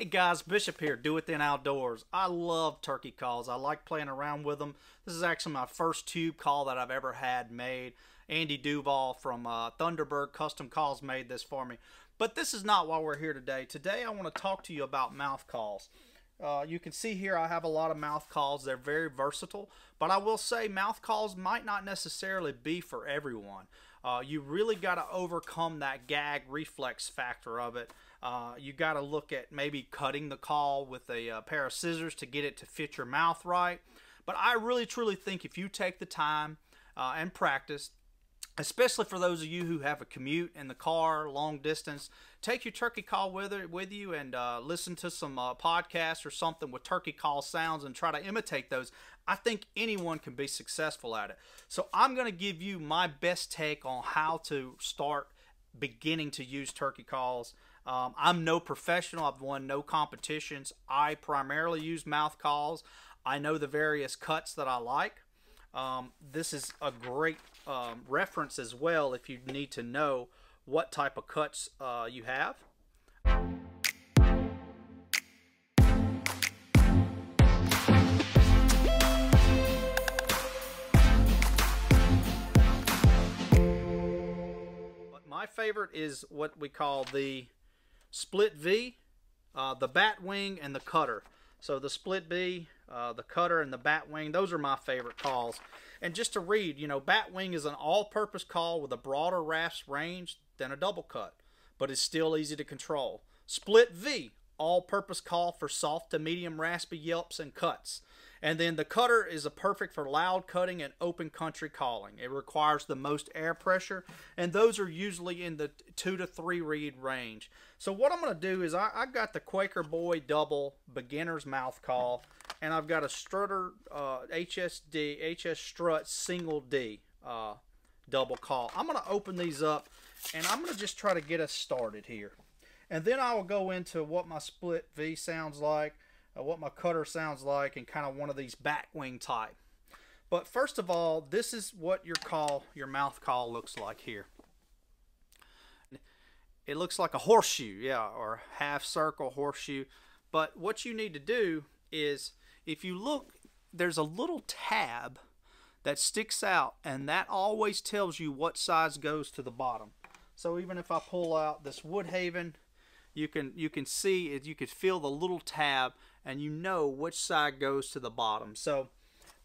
Hey guys, Bishop here, Do It Then Outdoors. I love turkey calls. I like playing around with them. This is actually my first tube call that I've ever had made. Andy Duval from Thunderbird Custom Calls made this for me. But this is not why we're here today. Today I want to talk to you about mouth calls. You can see here I have a lot of mouth calls. They're very versatile. But I will say mouth calls might not necessarily be for everyone. You really got to overcome that gag reflex factor of it. You got to look at maybe cutting the call with a pair of scissors to get it to fit your mouth right. But I really truly think if you take the time and practice, especially for those of you who have a commute in the car, long distance, take your turkey call with you and listen to some podcasts or something with turkey call sounds and try to imitate those. I think anyone can be successful at it. So I'm going to give you my best take on how to start beginning to use turkey calls. I'm no professional. I've won no competitions. I primarily use mouth calls. I know the various cuts that I like. This is a great reference as well if you need to know what type of cuts you have. But my favorite is what we call the split V, the bat wing, and the cutter. So the split V, the cutter, and the bat wing, those are my favorite calls. And just to read, you know, bat wing is an all-purpose call with a broader rasp range than a double cut, but is still easy to control. Split V, all-purpose call for soft to medium raspy yelps and cuts. And then the cutter is a perfect for loud cutting and open country calling. It requires the most air pressure, and those are usually in the 2 to 3 reed range. So what I'm going to do is I got the Quaker Boy Double Beginner's Mouth Call, and I've got a Strutter HS Strut Single D double call. I'm going to open these up, and I'm going to just try to get us started here. And then I will go into what my split V sounds like, what my cutter sounds like, and kind of one of these bat wing type. But first of all, this is what your mouth call looks like here. It looks like a horseshoe, yeah, or half circle horseshoe. But what you need to do is, if you look, there's a little tab that sticks out, and that always tells you what size goes to the bottom. So even if I pull out this Woodhaven, you can see it, you can feel the little tab, and you know which side goes to the bottom. So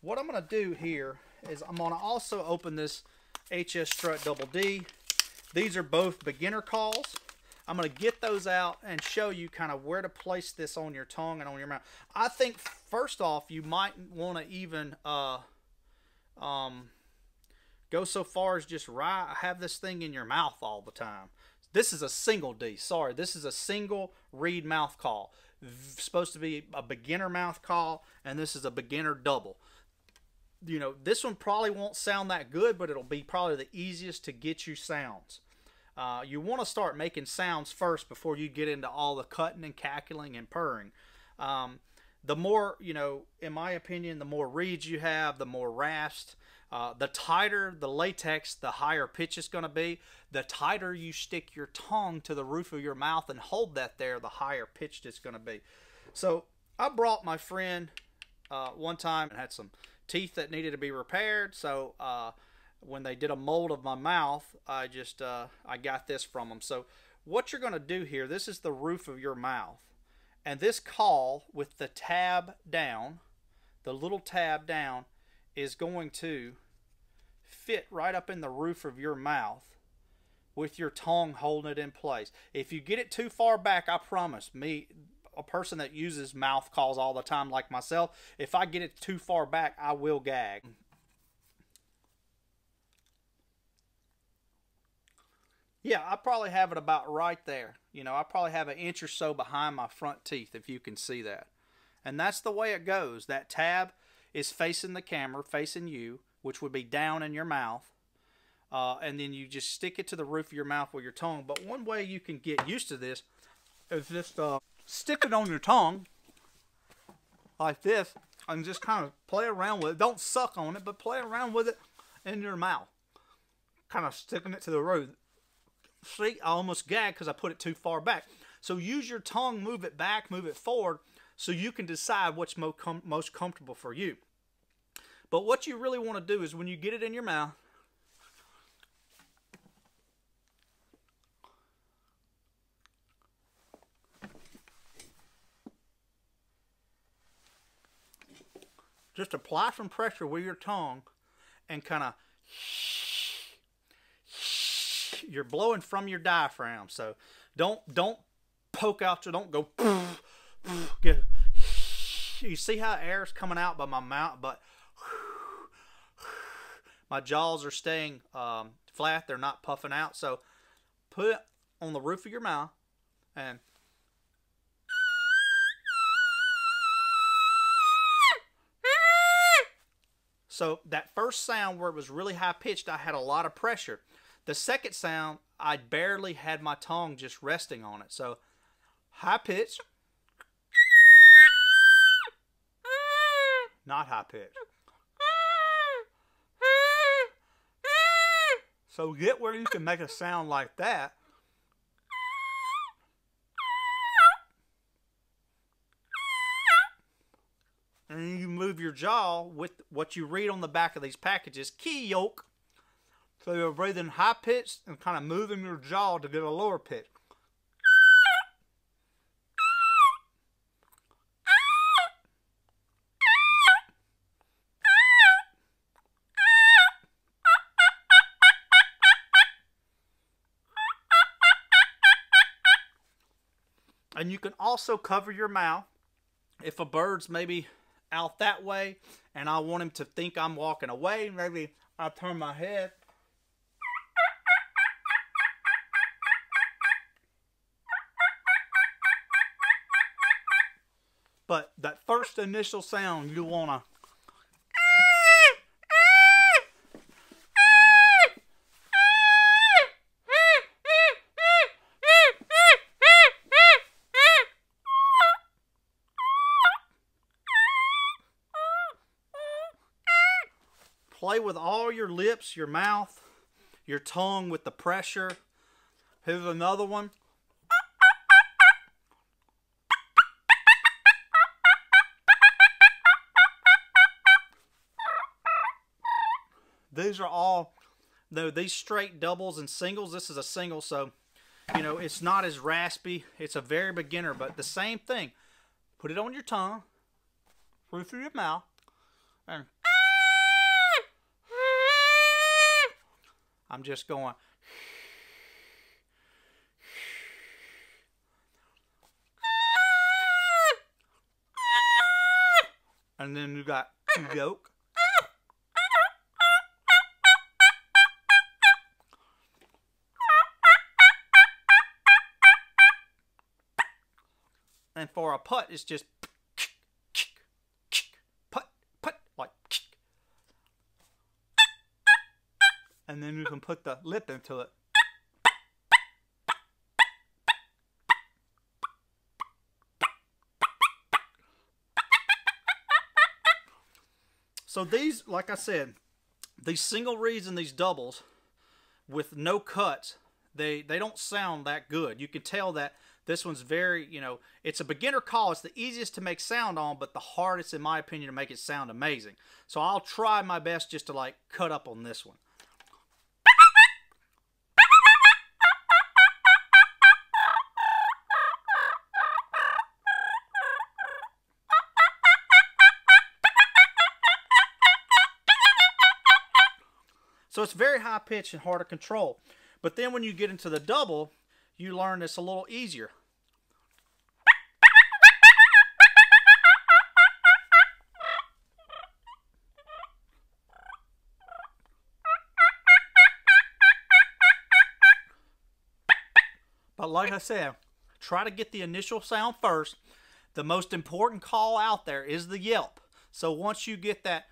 what I'm going to do here is I'm going to also open this HS Strut Double D. These are both beginner calls. I'm going to get those out and show you kind of where to place this on your tongue and on your mouth. I think first off, you might want to even go so far as just have this thing in your mouth all the time. This is a single D. Sorry, this is a single reed mouth call. Supposed to be a beginner mouth call, and this is a beginner double. You know, this one probably won't sound that good, but it'll be probably the easiest to get you sounds. You want to start making sounds first before you get into all the cutting and cackling and purring. The more, you know, in my opinion, the more reeds you have, the more rasps. The tighter the latex, the higher pitch is going to be. The tighter you stick your tongue to the roof of your mouth and hold that there, the higher pitched it's going to be. So I brought my friend one time and had some teeth that needed to be repaired. So when they did a mold of my mouth, I got this from them. So what you're going to do here, this is the roof of your mouth. And this call with the tab down, the little tab down, is going to fit right up in the roof of your mouth with your tongue holding it in place. If you get it too far back, I promise, me, a person that uses mouth calls all the time like myself, if I get it too far back, I will gag. Yeah, I probably have it about right there. You know, I probably have an inch or so behind my front teeth, if you can see that. And that's the way it goes. That tab is facing the camera, facing you, which would be down in your mouth. And then you just stick it to the roof of your mouth with your tongue. But one way you can get used to this is just stick it on your tongue like this and just kind of play around with it. Don't suck on it, but play around with it in your mouth. Kind of sticking it to the roof. See, I almost gagged because I put it too far back. So use your tongue, move it back, move it forward, so you can decide what's most comfortable for you. But what you really want to do is when you get it in your mouth, just apply some pressure with your tongue and kind of, you're blowing from your diaphragm. So don't poke out, don't go, you see how air is coming out by my mouth, but my jaws are staying flat, they're not puffing out. So put it on the roof of your mouth and so that first sound where it was really high pitched, I had a lot of pressure. The second sound, I barely had my tongue just resting on it. So high pitch, not high pitch. So get where you can make a sound like that. And you move your jaw with what you read on the back of these packages, key yoke. So you're breathing high pitch and kind of moving your jaw to get a lower pitch. And you can also cover your mouth. If a bird's maybe out that way and I want him to think I'm walking away, maybe I turn my head. But that first initial sound, you want to play with all your lips, your mouth, your tongue with the pressure. Here's another one. These are all, though, these straight doubles and singles. This is a single, so, you know, it's not as raspy. It's a very beginner, but the same thing. Put it on your tongue, through your mouth, and I'm just going. And then you got yoke. And for a putt, it's just putt, putt, like. And then you can put the lip into it. So these, like I said, these single reeds and these doubles with no cuts, they don't sound that good. You can tell that this one's very, you know, it's a beginner call. It's the easiest to make sound on, but the hardest, in my opinion, to make it sound amazing. So I'll try my best just to like cut up on this one. So it's very high pitch and hard to control. But then when you get into the double, you learn it's a little easier. But like I said, try to get the initial sound first. The most important call out there is the yelp. So once you get that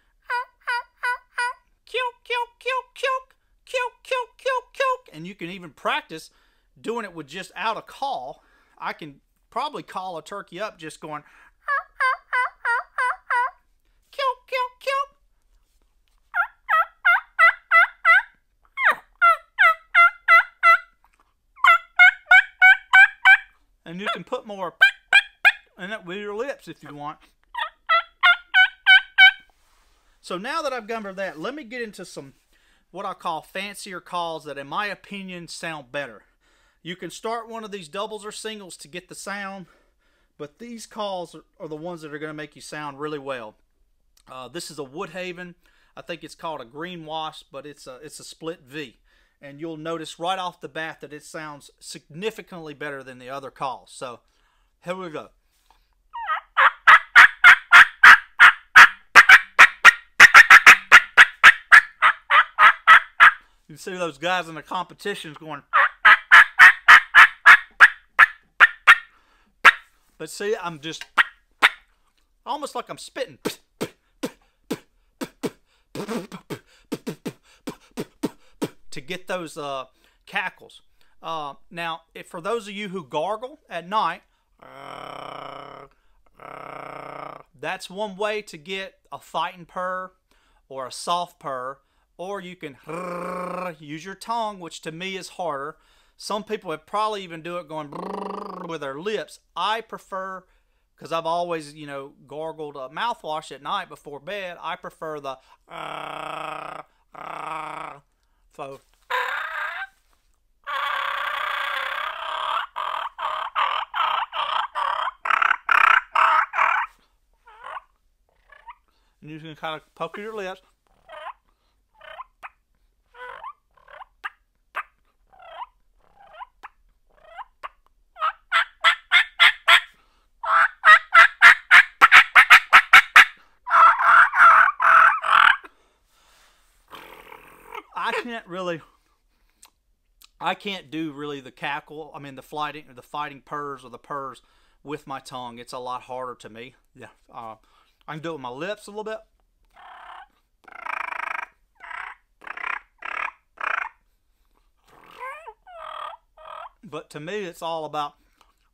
and you can even practice doing it with just out a call. I can probably call a turkey up just going And you can put more in it with your lips if you want. So now that I've covered that, let me get into some what I call fancier calls that in my opinion sound better. You can start one of these doubles or singles to get the sound, but these calls are the ones that are going to make you sound really well. This is a Woodhaven. I think it's called a green wasp, but it's a split V. And you'll notice right off the bat that it sounds significantly better than the other calls. So here we go. You see those guys in the competitions going. But see, I'm just almost like I'm spitting. To get those cackles. Now, for those of you who gargle at night, that's one way to get a fighting purr or a soft purr. Or you can use your tongue, which to me is harder. Some people would probably even do it going with their lips. I prefer, because I've always, gargled mouthwash at night before bed, I prefer the so. And you can kind of poke your lips. I can't do really the cackle. I mean the fighting purrs or the purrs with my tongue. It's a lot harder to me. Yeah, I can do it with my lips a little bit. But to me, it's all about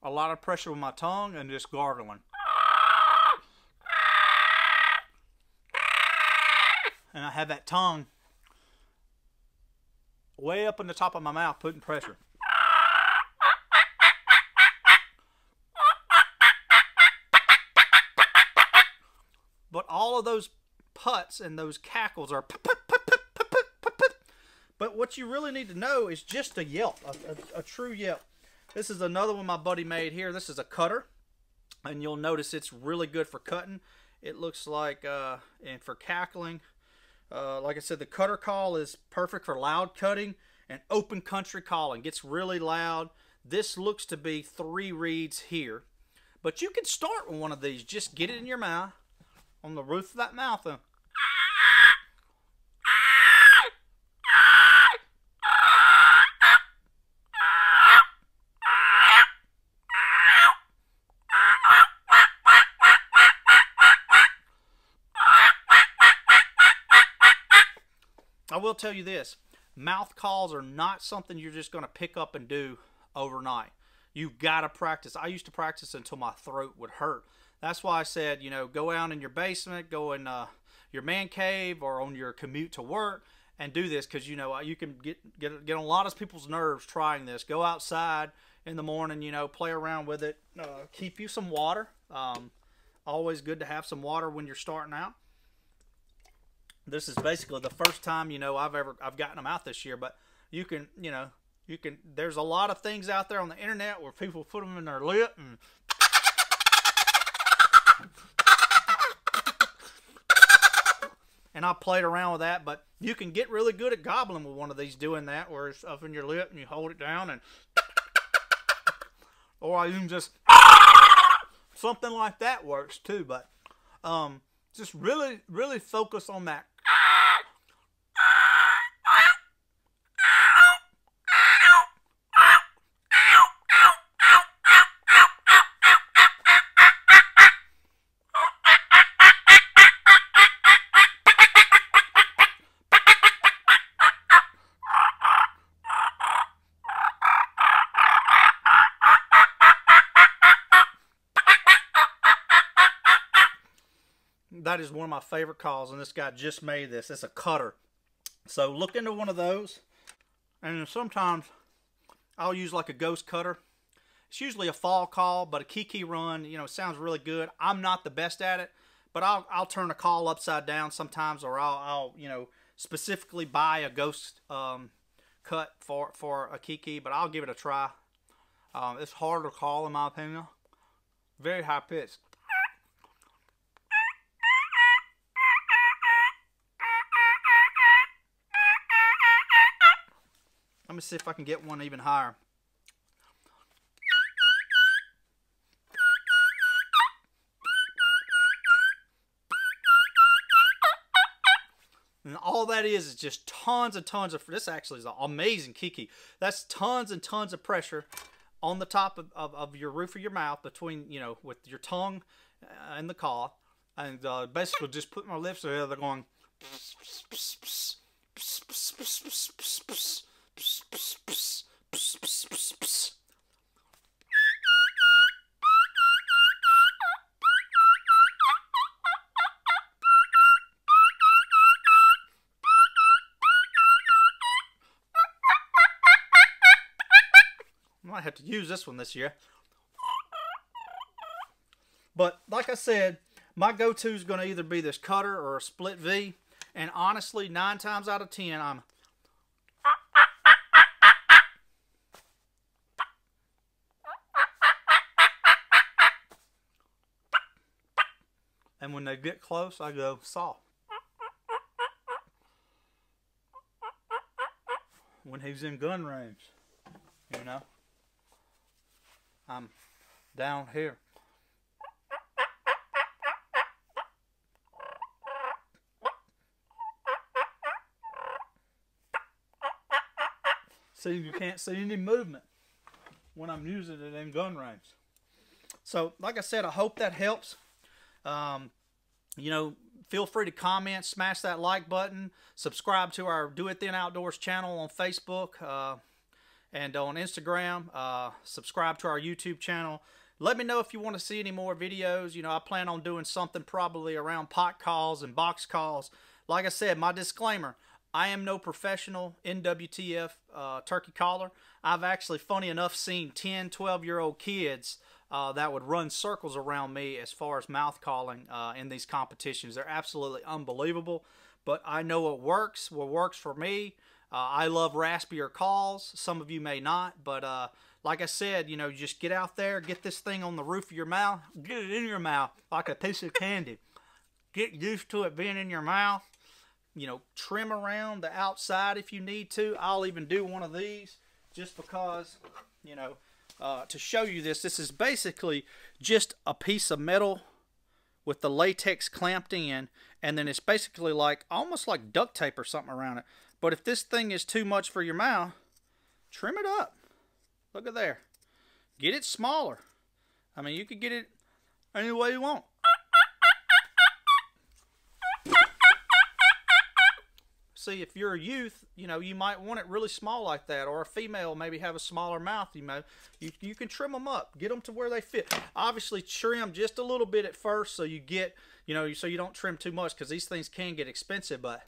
a lot of pressure with my tongue and just gargling. And I have that tongue way up in the top of my mouth putting pressure. But all of those putts and those cackles are but what you really need to know is just a yelp, a true yelp. This is another one my buddy made here. This is a cutter, and you'll notice it's really good for cutting. It looks like, and for cackling, like I said, the cutter call is perfect for loud cutting and open country calling. Gets really loud. This looks to be 3 reeds here, but you can start with one of these. Just get it in your mouth, on the roof of that mouth. I will tell you this, mouth calls are not something you're just going to pick up and do overnight. You've got to practice. I used to practice until my throat would hurt. That's why I said, go out in your basement, go in your man cave or on your commute to work and do this, because, you can get on a lot of people's nerves trying this. Go outside in the morning, play around with it. Keep you some water. Always good to have some water when you're starting out. This is basically the first time, I've gotten them out this year, but you can, there's a lot of things out there on the internet where people put them in their lip and I played around with that, but you can get really good at gobbling with one of these doing that, where it's up in your lip and you hold it down, and or I even just something like that works too, but just really, really focus on that. That is one of my favorite calls, and this guy just made this. It's a cutter. So look into one of those. And sometimes I'll use like a ghost cutter. It's usually a fall call, but a kiki run, you know, sounds really good. I'm not the best at it, but I'll turn a call upside down sometimes, or I'll you know, specifically buy a ghost cut for a kiki, but I'll give it a try. It's hard to call in my opinion. Very high pitched. Let me see if I can get one even higher. And all that is just tons and tons of, this actually is an amazing kiki. That's tons and tons of pressure on the top of your roof of your mouth, between, you know, with your tongue and the caw. And basically just put my lips together going. I might have to use this one this year. But like I said, my go-to is going to either be this cutter or a split V. And honestly, 9 times out of 10, I'm... And when they get close, I go soft. When he's in gun range, you know, I'm down here. See, you can't see any movement when I'm using it in gun range. So, like I said, I hope that helps. You know, feel free to comment, smash that like button, subscribe to our Do It Then Outdoors channel on Facebook and on Instagram. Subscribe to our YouTube channel. Let me know if you want to see any more videos. You know, I plan on doing something probably around pot calls and box calls. Like I said, my disclaimer, I am no professional NWTF turkey caller. I've actually, funny enough, seen 10, 12-year-old kids that would run circles around me as far as mouth calling in these competitions. They're absolutely unbelievable, but I know what works for me. I love raspier calls. Some of you may not, but like I said, you know, just get out there, get this thing on the roof of your mouth, get it in your mouth like a piece of candy. Get used to it being in your mouth. You know, trim around the outside if you need to. I'll even do one of these just because, you know, to show you this. This is basically just a piece of metal with the latex clamped in, and then it's basically like almost like duct tape or something around it. But if this thing is too much for your mouth, trim it up. Look at there. Get it smaller. I mean, you could get it any way you want. See, if you're a youth, you know, you might want it really small like that, or a female maybe have a smaller mouth. You can trim them up, get them to where they fit. Obviously, trim just a little bit at first, so you get, you know, so you don't trim too much, because these things can get expensive. But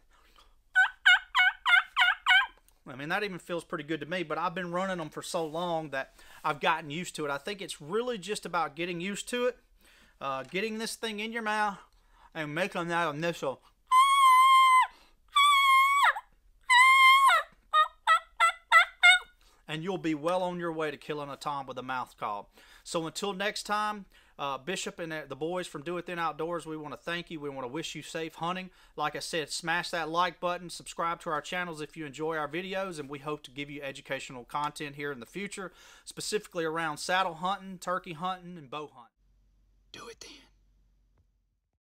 I mean, that even feels pretty good to me. But I've been running them for so long that I've gotten used to it. I think it's really just about getting used to it, getting this thing in your mouth, and making that initial. And you'll be well on your way to killing a tom with a mouth call. So until next time, Bishop and the boys from Do It Then Outdoors, we want to thank you. We want to wish you safe hunting. Like I said, smash that like button, subscribe to our channels if you enjoy our videos, and we hope to give you educational content here in the future, specifically around saddle hunting, turkey hunting, and bow hunting. Do it then.